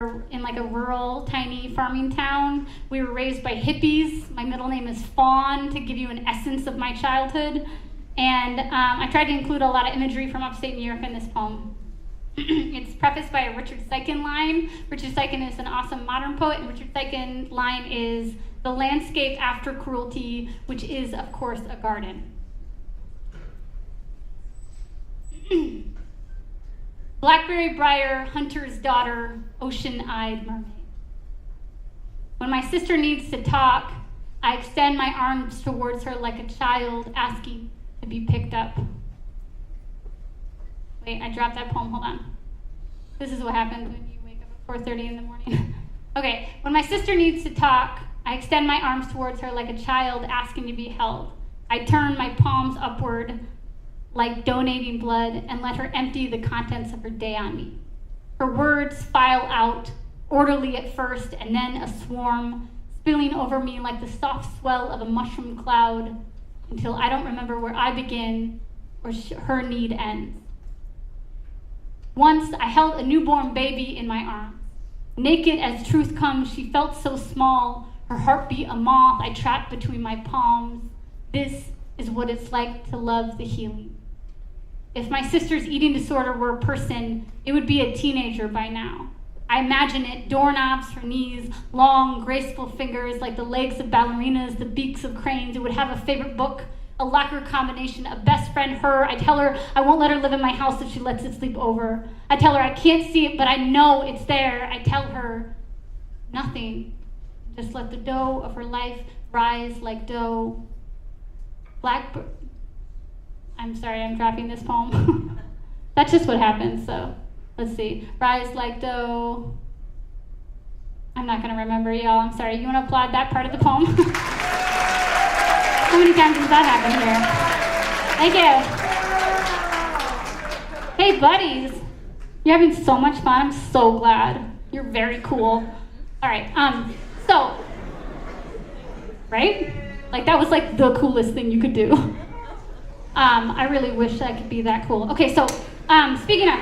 in like a rural, tiny farming town. We were raised by hippies. My middle name is Fawn, to give you an essence of my childhood. And I tried to include a lot of imagery from upstate New York in this poem. It's prefaced by a Richard Steichen line. Richard Steichen is an awesome modern poet, and Richard Steichen line is, "The landscape after cruelty, which is, of course, a garden." Blackberry briar, hunter's daughter, ocean-eyed mermaid. When my sister needs to talk, I extend my arms towards her like a child asking to be picked up. Wait, I dropped that poem, hold on. This is what happens when you wake up at 4:30 in the morning. Okay, when my sister needs to talk, I extend my arms towards her like a child asking to be held. I turn my palms upward like donating blood and let her empty the contents of her day on me. Her words file out, orderly at first, and then a swarm, spilling over me like the soft swell of a mushroom cloud, until I don't remember where I begin or her need ends. Once I held a newborn baby in my arms. Naked as truth comes, she felt so small, her heartbeat a moth I trapped between my palms. This is what it's like to love the healing. If my sister's eating disorder were a person, it would be a teenager by now. I imagine it, doorknobs, her knees, long, graceful fingers like the legs of ballerinas, the beaks of cranes. It would have a favorite book, a locker combination, a best friend, her. I tell her I won't let her live in my house if she lets it sleep over. I tell her I can't see it, but I know it's there. I tell her nothing. Just let the dough of her life rise like dough. I'm sorry, I'm dropping this poem. That's just what happens, so let's see. Rise like dough. I'm not gonna remember, y'all, I'm sorry. You wanna applaud that part of the poem? How many times does that happen here? Thank you. Hey, buddies. You're having so much fun. I'm so glad. You're very cool. All right, right? Like, that was like the coolest thing you could do. I really wish I could be that cool. Okay, so speaking of,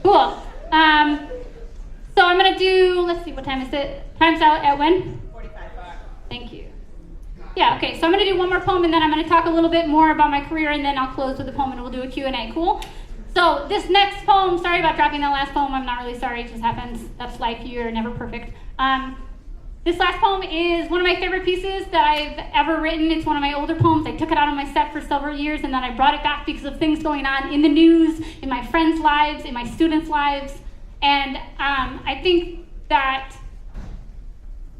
cool. So I'm gonna do, let's see, what time is it? Time's out at when? 45. Thank you. Yeah, okay, so I'm gonna do one more poem, and then I'm gonna talk a little bit more about my career, and then I'll close with a poem and we'll do a Q&A, cool? So this next poem, sorry about dropping that last poem, I'm not really sorry, it just happens. That's life, you're never perfect. This last poem is one of my favorite pieces that I've ever written. It's one of my older poems. I took it out on my set for several years, and then I brought it back because of things going on in the news, in my friends' lives, in my students' lives. And I think that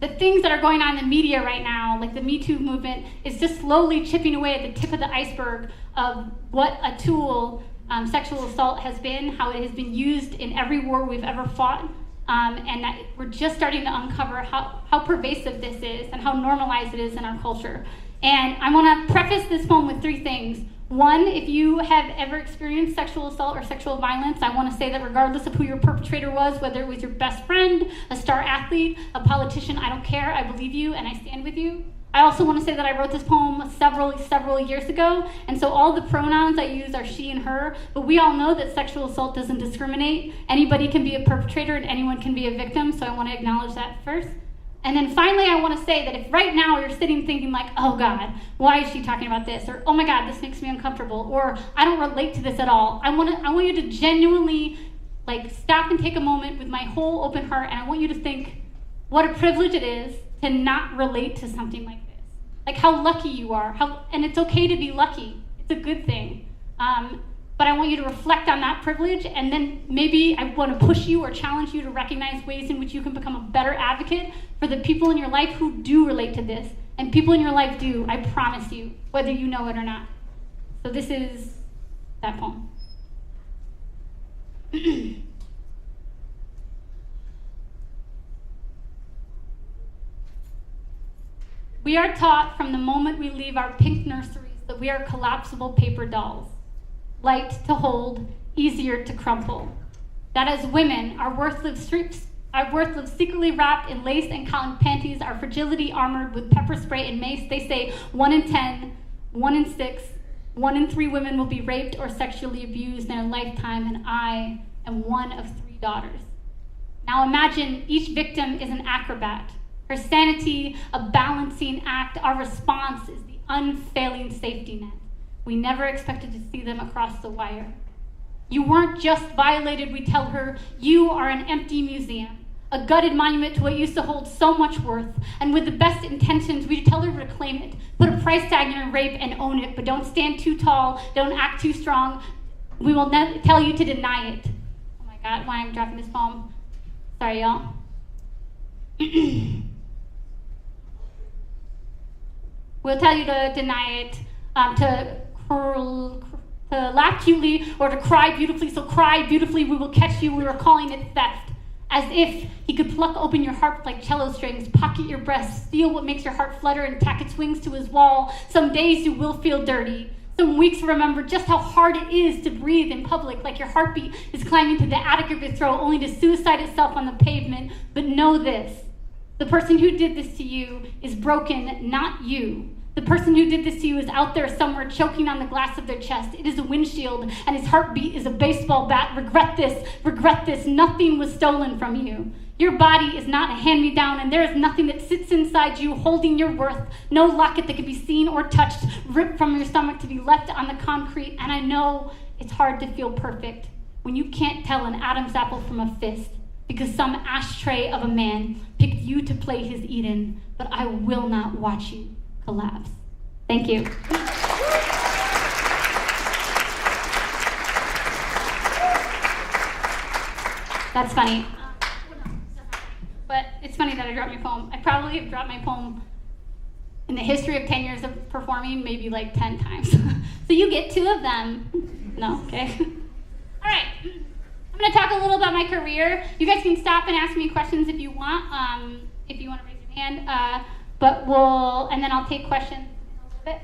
the things that are going on in the media right now, like the Me Too movement, is just slowly chipping away at the tip of the iceberg of what a tool sexual assault has been, how it has been used in every war we've ever fought. And that we're just starting to uncover how pervasive this is and how normalized it is in our culture. And I want to preface this poem with three things. One, if you have ever experienced sexual assault or sexual violence, I want to say that regardless of who your perpetrator was, whether it was your best friend, a star athlete, a politician, I don't care, I believe you and I stand with you. I also want to say that I wrote this poem several years ago, and so all the pronouns I use are she and her, but we all know that sexual assault doesn't discriminate. Anybody can be a perpetrator and anyone can be a victim, so I want to acknowledge that first. And then finally, I want to say that if right now you're sitting thinking like, oh God, why is she talking about this? Or, oh my God, this makes me uncomfortable. Or, I don't relate to this at all. I want you to genuinely stop and take a moment with my whole open heart, and I want you to think what a privilege it is to not relate to something like this. Like how lucky you are, and it's okay to be lucky. It's a good thing. But I want you to reflect on that privilege, and then maybe I want to push you or challenge you to recognize ways in which you can become a better advocate for the people in your life who do relate to this. And people in your life do, I promise you, whether you know it or not. So this is that poem. We are taught from the moment we leave our pink nurseries that we are collapsible paper dolls, light to hold, easier to crumple. That as women, our worth lives secretly wrapped in lace and cotton panties, our fragility armored with pepper spray and mace. They say 1 in 10, 1 in 6, 1 in 3 women will be raped or sexually abused in their lifetime, and I am one of 3 3 daughters. Now imagine each victim is an acrobat. Her sanity, a balancing act. Our response is the unfailing safety net. We never expected to see them across the wire. You weren't just violated, we tell her. You are an empty museum, a gutted monument to what used to hold so much worth. And with the best intentions, we tell her to reclaim it. Put a price tag on your rape and own it, but don't stand too tall, don't act too strong. We will tell you to deny it. Oh my God, why I'm dropping this poem. Sorry, y'all. We'll tell you to deny it, to laugh cutely or to cry beautifully. So cry beautifully, we will catch you. We were calling it theft. As if he could pluck open your heart like cello strings, pocket your breast, steal what makes your heart flutter and tack its wings to his wall. Some days you will feel dirty. Some weeks remember just how hard it is to breathe in public, like your heartbeat is climbing to the attic of your throat, only to suicide itself on the pavement. But know this, the person who did this to you is broken, not you. The person who did this to you is out there somewhere choking on the glass of their chest. It is a windshield, and his heartbeat is a baseball bat. Regret this. Nothing was stolen from you. Your body is not a hand-me-down, and there is nothing that sits inside you holding your worth. No locket that can be seen or touched, ripped from your stomach to be left on the concrete. And I know it's hard to feel perfect when you can't tell an Adam's apple from a fist because some ashtray of a man picked you to play his Eden. But I will not watch you collapse. Thank you. That's funny. But it's funny that I dropped my poem. I probably have dropped my poem in the history of 10 years of performing maybe like 10 times. So you get 2 of them. No, okay. All right. I'm going to talk a little about my career. You guys can stop and ask me questions if you want to raise your hand. And then I'll take questions in a little bit.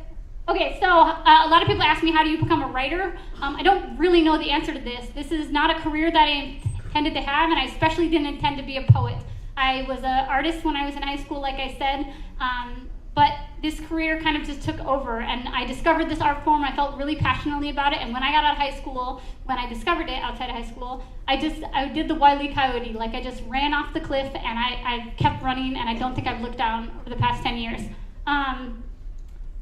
Okay, so a lot of people ask me, how do you become a writer? I don't really know the answer to this. This is not a career that I intended to have, and I especially didn't intend to be a poet. I was an artist when I was in high school, like I said, but this career kind of just took over, and I discovered this art form. I felt really passionately about it, and when I got out of high school, when I discovered it outside of high school, I did the Wile E. Coyote. Like, I just ran off the cliff, and I kept running, and I don't think I've looked down over the past 10 years.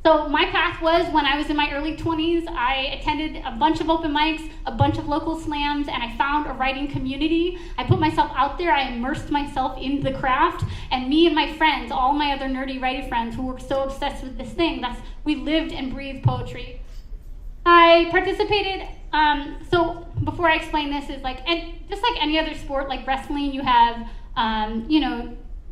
So my path was, when I was in my early 20s, I attended a bunch of open mics, a bunch of local slams, and I found a writing community. I put myself out there, I immersed myself in the craft, and me and my friends, all my other nerdy writing friends who were so obsessed with this thing, we lived and breathed poetry. I participated, so before I explain this, is like, and just like any other sport, like wrestling, you have,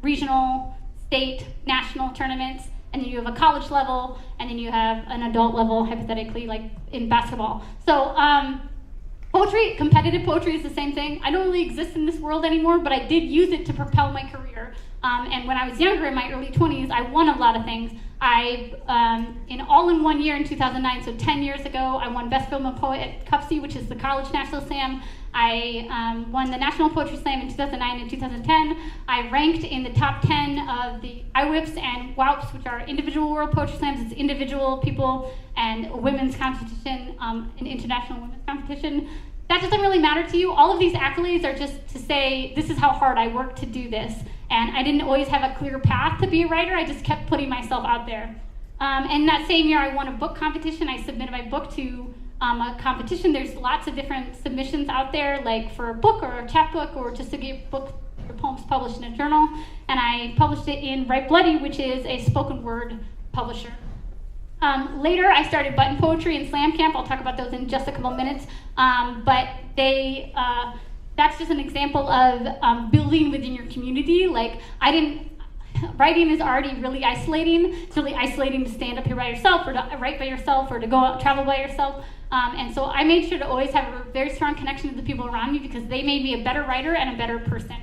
regional, state, national tournaments, and then you have a college level, and then you have an adult level, hypothetically, like in basketball. So poetry, competitive poetry is the same thing. I don't really exist in this world anymore, but I did use it to propel my career. And when I was younger, in my early 20s, I won a lot of things. All in one year in 2009, so 10 years ago, I won Best Film and Poet at XXV, which is the college national slam. I won the National Poetry Slam in 2009 and 2010. I ranked in the top 10 of the IWIPs and WOWPs, which are individual world poetry slams. It's individual people and a women's competition, an international women's competition. That doesn't really matter to you. All of these accolades are just to say, this is how hard I worked to do this. And I didn't always have a clear path to be a writer. I just kept putting myself out there. And that same year, I won a book competition. I submitted my book to a competition. There's lots of different submissions out there, like for a book or a chapbook, or just to get your poems published in a journal. And I published it in Write Bloody, which is a spoken word publisher. Later, I started button poetry and slam camp. I'll talk about those in just a couple minutes. But that's just an example of building within your community. Like, writing is already really isolating. It's really isolating to stand up here by yourself, or to write by yourself, or to go out travel by yourself. And so I made sure to always have a very strong connection to the people around me, because they made me a better writer and a better person.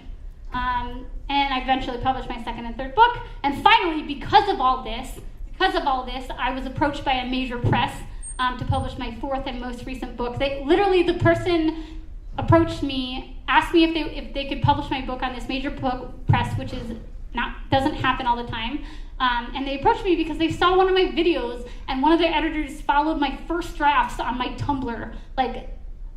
And I eventually published my second and third book. And finally, because of all this, I was approached by a major press to publish my fourth and most recent book. The person approached me, asked me if they could publish my book on this major book press, which doesn't happen all the time. And they approached me because they saw one of my videos, and one of their editors followed my first drafts on my Tumblr. Like,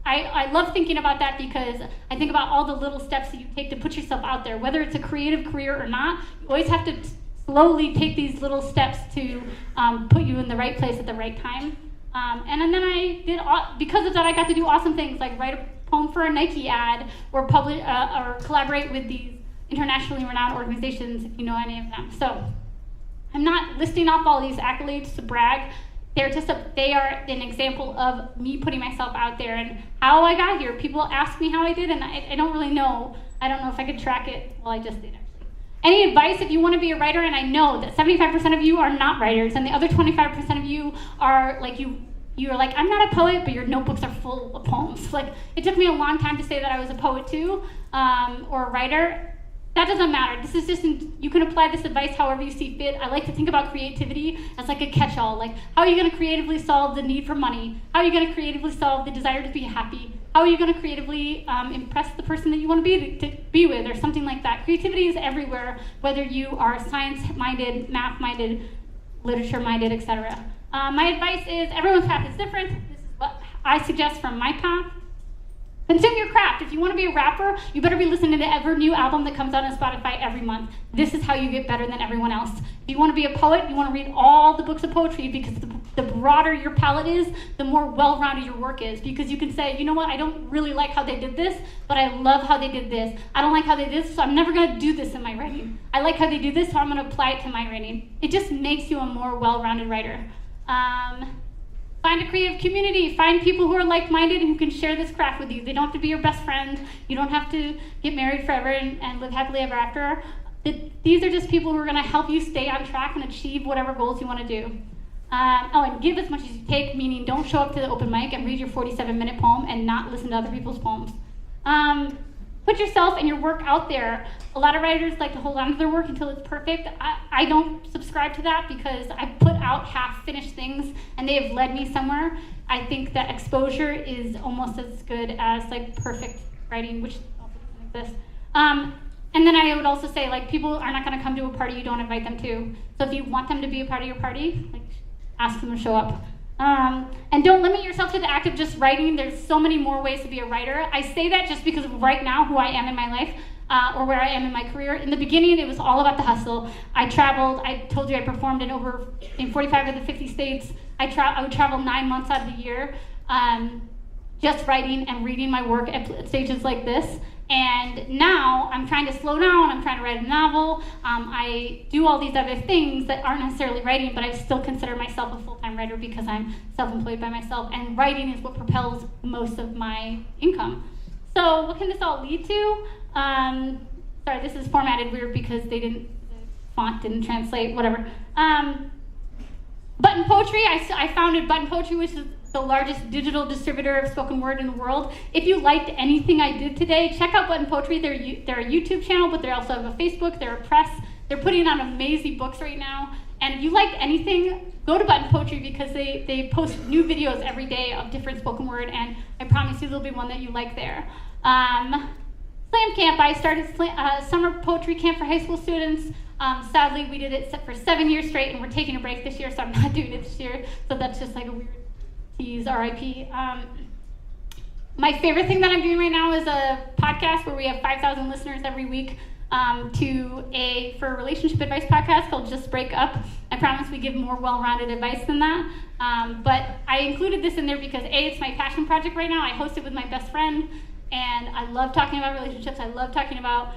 I love thinking about that because I think about all the little steps that you take to put yourself out there. Whether it's a creative career or not, you always have to slowly take these little steps to put you in the right place at the right time. And then I did, because of that, I got to do awesome things like write a poem for a Nike ad or publish or collaborate with these internationally renowned organizations, if you know any of them. So I'm not listing off all these accolades to brag. They are an example of me putting myself out there and how I got here. People ask me how I did, and I don't really know. I don't know if I could track it. Well, I just did, actually. Any advice if you want to be a writer? And I know that 75% of you are not writers, and the other 25% of you are like you're like, I'm not a poet, but your notebooks are full of poems. Like, it took me a long time to say that I was a poet too, or a writer. That doesn't matter. This is just, you can apply this advice however you see fit. I like to think about creativity as like a catch-all. Like, how are you going to creatively solve the need for money? How are you going to creatively solve the desire to be happy? How are you going to creatively impress the person that you want to be with, or something like that? Creativity is everywhere, whether you are science-minded, math-minded, literature-minded, etc. My advice is everyone's path is different. This is what I suggest from my path. Consume your craft. If you want to be a rapper, you better be listening to every new album that comes out on Spotify every month. This is how you get better than everyone else. If you want to be a poet, you want to read all the books of poetry, because the broader your palette is, the more well-rounded your work is. Because you can say, you know what, I don't really like how they did this, but I love how they did this. I don't like how they did this, so I'm never going to do this in my writing. I like how they do this, so I'm going to apply it to my writing. It just makes you a more well-rounded writer. Find a creative community. Find people who are like-minded and who can share this craft with you. They don't have to be your best friend. You don't have to get married forever and live happily ever after. These are just people who are going to help you stay on track and achieve whatever goals you want to do. And give as much as you take, meaning don't show up to the open mic and read your 47-minute poem and not listen to other people's poems. Put yourself and your work out there. A lot of writers like to hold on to their work until it's perfect. I don't subscribe to that, because I put out half-finished things and they have led me somewhere. I think that exposure is almost as good as like perfect writing, which also doesn't exist. And then I would also say, like, people are not going to come to a party you don't invite them to. So if you want them to be a part of your party, like, ask them to show up. And don't limit yourself to the act of just writing. There's so many more ways to be a writer. I say that just because of right now who I am in my life, or where I am in my career. In the beginning, it was all about the hustle. I traveled. I told you I performed in 45 of the 50 states. I would travel 9 months out of the year, just writing and reading my work at stages like this. And now I'm trying to slow down. I'm trying to write a novel. I do all these other things that aren't necessarily writing, but I still consider myself a full-time writer because I'm self-employed by myself. And writing is what propels most of my income. So what can this all lead to? Sorry, this is formatted weird because the font didn't translate, whatever. Button Poetry, I founded Button Poetry, which is the largest digital distributor of spoken word in the world. If you liked anything I did today, check out Button Poetry. They're a YouTube channel, but they also have a Facebook. They're a press. They're putting on amazing books right now. And if you liked anything, go to Button Poetry, because they post new videos every day of different spoken word, and I promise you there'll be one that you like there. Slam Camp, I started summer poetry camp for high school students. Sadly, we did it for 7 years straight, and we're taking a break this year, so I'm not doing it this year. So that's just like a weird tease, RIP. My favorite thing that I'm doing right now is a podcast where we have 5,000 listeners every week for a relationship advice podcast called Just Break Up. I promise we give more well-rounded advice than that. But I included this in there because A, it's my passion project right now. I host it with my best friend, and I love talking about relationships. I love talking about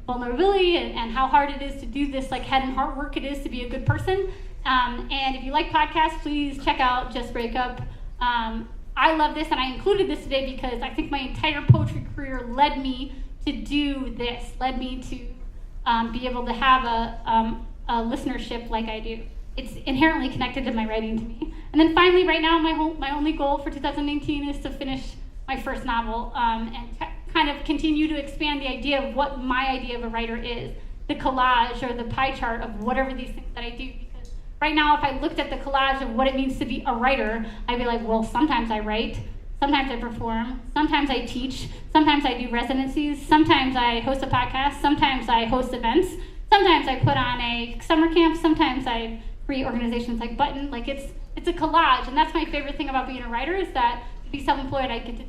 vulnerability and how hard it is to do this like head and heart work it is to be a good person. And if you like podcasts, please check out Just Break Up. I love this, and I included this today because I think my entire poetry career led me to do this, led me to be able to have a listenership like I do. It's inherently connected to my writing to me. And then finally, right now, my only goal for 2019 is to finish my first novel and kind of continue to expand the idea of what my idea of a writer is, the collage or the pie chart of whatever these things that I do. Because right now, if I looked at the collage of what it means to be a writer, I'd be like, well, sometimes I write, sometimes I perform, sometimes I teach, sometimes I do residencies, sometimes I host a podcast, sometimes I host events, sometimes I put on a summer camp, sometimes I create organizations like Button. Like it's a collage, and that's my favorite thing about being a writer is that you be self-employed, I get to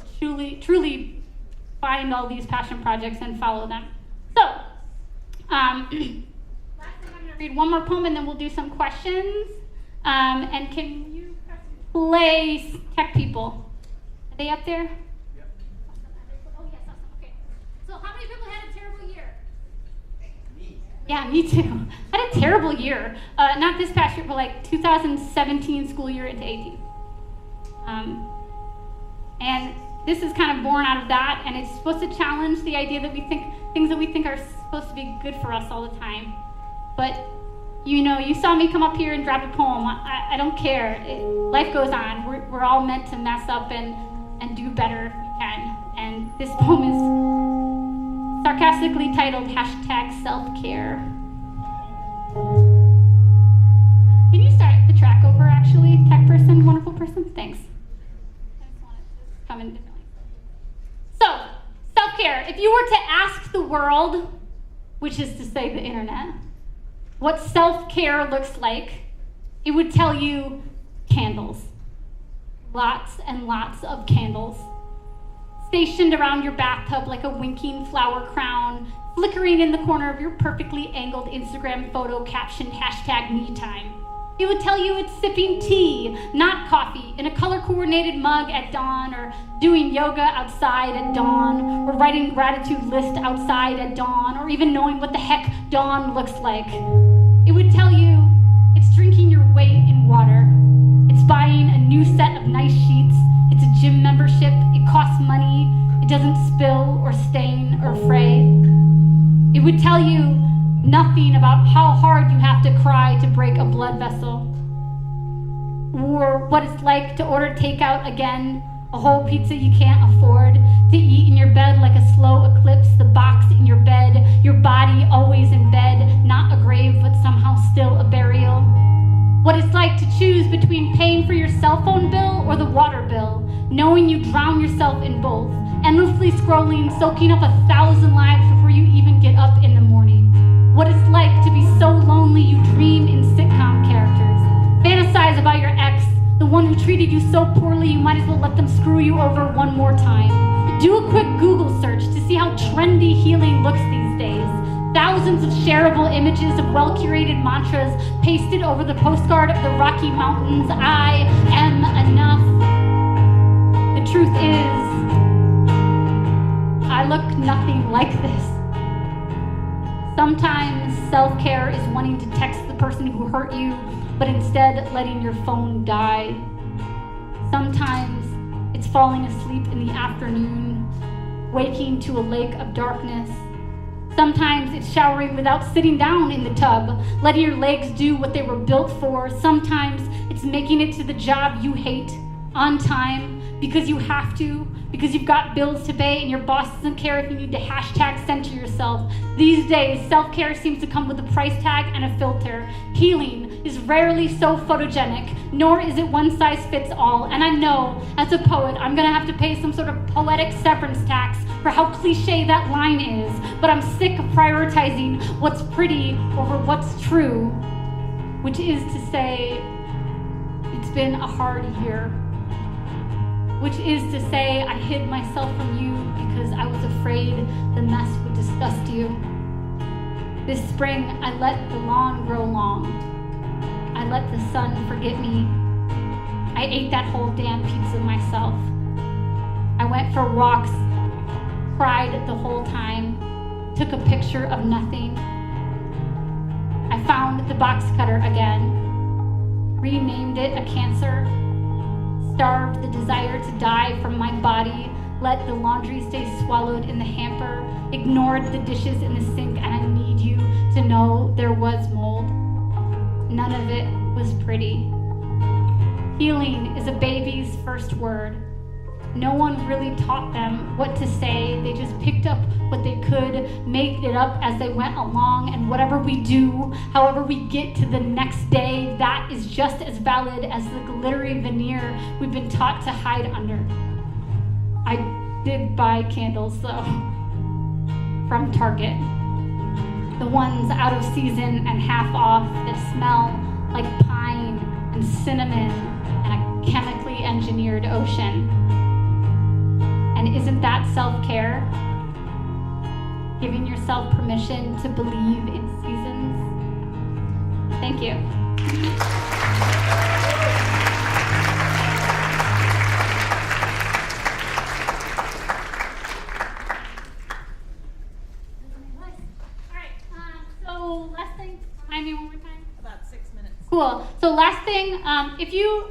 truly find all these passion projects and follow them. So, last thing, I'm going to read one more poem and then we'll do some questions. And can you play Tech People? Are they up there? Yep. Oh, yes, awesome. Okay. So how many people had a terrible year? Me. Yeah, me too. I had a terrible year. Not this past year, but like 2017 school year into 18. And this is kind of born out of that, and it's supposed to challenge the idea that we think things that we think are supposed to be good for us all the time. But you know, you saw me come up here and drop a poem. I don't care. Life goes on. We're all meant to mess up and do better if we can. And this poem is sarcastically titled #self-care. Can you start the track over, actually? Tech person, wonderful person? Thanks. I just want it to come in differently. So, self-care. If you were to ask the world, which is to say the internet, what self-care looks like, it would tell you candles. Lots and lots of candles. Stationed around your bathtub like a winking flower crown, flickering in the corner of your perfectly angled Instagram photo captioned #MeTime. It would tell you it's sipping tea, not coffee, in a color-coordinated mug at dawn, or doing yoga outside at dawn, or writing gratitude list outside at dawn, or even knowing what the heck dawn looks like. It would tell you it's drinking your weight in water. It's buying a new set of nice sheets. It's a gym membership. It costs money. It doesn't spill or stain or fray. It would tell you nothing about how hard you have to cry to break a blood vessel, or what it's like to order takeout again, a whole pizza you can't afford, to eat in your bed like a slow eclipse, the box in your bed, your body always in bed, not a grave but somehow still a burial. What it's like to choose between paying for your cell phone bill or the water bill, knowing you drown yourself in both, endlessly scrolling, soaking up 1,000 lives before you even get up in the morning. What it's like to be so lonely you dream in sitcom characters. Fantasize about your ex, the one who treated you so poorly you might as well let them screw you over one more time. Do a quick Google search to see how trendy healing looks these days. Thousands of shareable images of well-curated mantras pasted over the postcard of the Rocky Mountains. I am enough. The truth is, I look nothing like this. Sometimes self-care is wanting to text the person who hurt you, but instead letting your phone die. Sometimes it's falling asleep in the afternoon, waking to a lake of darkness. Sometimes it's showering without sitting down in the tub, letting your legs do what they were built for. Sometimes it's making it to the job you hate on time because you have to, because you've got bills to pay and your boss doesn't care if you need to #center yourself. These days, self-care seems to come with a price tag and a filter. Healing is rarely so photogenic, nor is it one size fits all. And I know, as a poet, I'm gonna have to pay some sort of poetic severance tax for how cliche that line is, but I'm sick of prioritizing what's pretty over what's true, which is to say, it's been a hard year. Which is to say, I hid myself from you because I was afraid the mess would disgust you. This spring, I let the lawn grow long. I let the sun forget me. I ate that whole damn pizza myself. I went for walks, cried the whole time, took a picture of nothing. I found the box cutter again, renamed it a cancer, starved the desire to die from my body, let the laundry stay swallowed in the hamper, ignored the dishes in the sink, and I need you to know there was mold. None of it was pretty. Healing is a baby's first word. No one really taught them what to say. They just picked up what they could, made it up as they went along, and whatever we do, however we get to the next day, that is just as valid as the glittery veneer we've been taught to hide under. I did buy candles, though, from Target. The ones out of season and half off that smell like pine and cinnamon and a chemically engineered ocean. And isn't that self-care? Giving yourself permission to believe in seasons. Thank you. So last thing, remind me one more time. About 6 minutes. Cool. So last thing, if you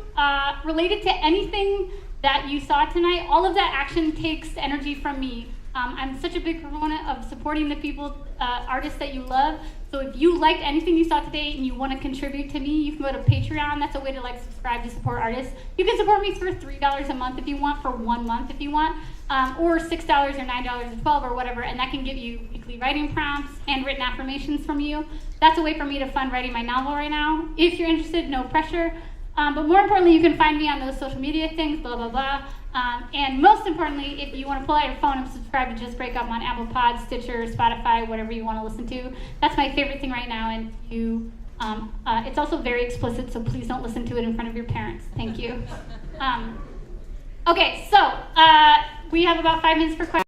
related to anything that you saw tonight, all of that action takes energy from me. I'm such a big proponent of supporting the people, artists that you love. So if you liked anything you saw today and you want to contribute to me, you can go to Patreon. That's a way to like subscribe to support artists. You can support me for $3 a month if you want, for 1 month if you want, or $6 or $9 or $12 or whatever, and that can give you weekly writing prompts, handwritten affirmations from you. That's a way for me to fund writing my novel right now. If you're interested, no pressure. But more importantly, you can find me on those social media things, blah, blah, blah. And most importantly, if you want to pull out your phone and subscribe to Just Break Up on Apple Pod, Stitcher, Spotify, whatever you want to listen to, that's my favorite thing right now. And you, it's also very explicit, so please don't listen to it in front of your parents. Thank you. Okay, so we have about 5 minutes for questions.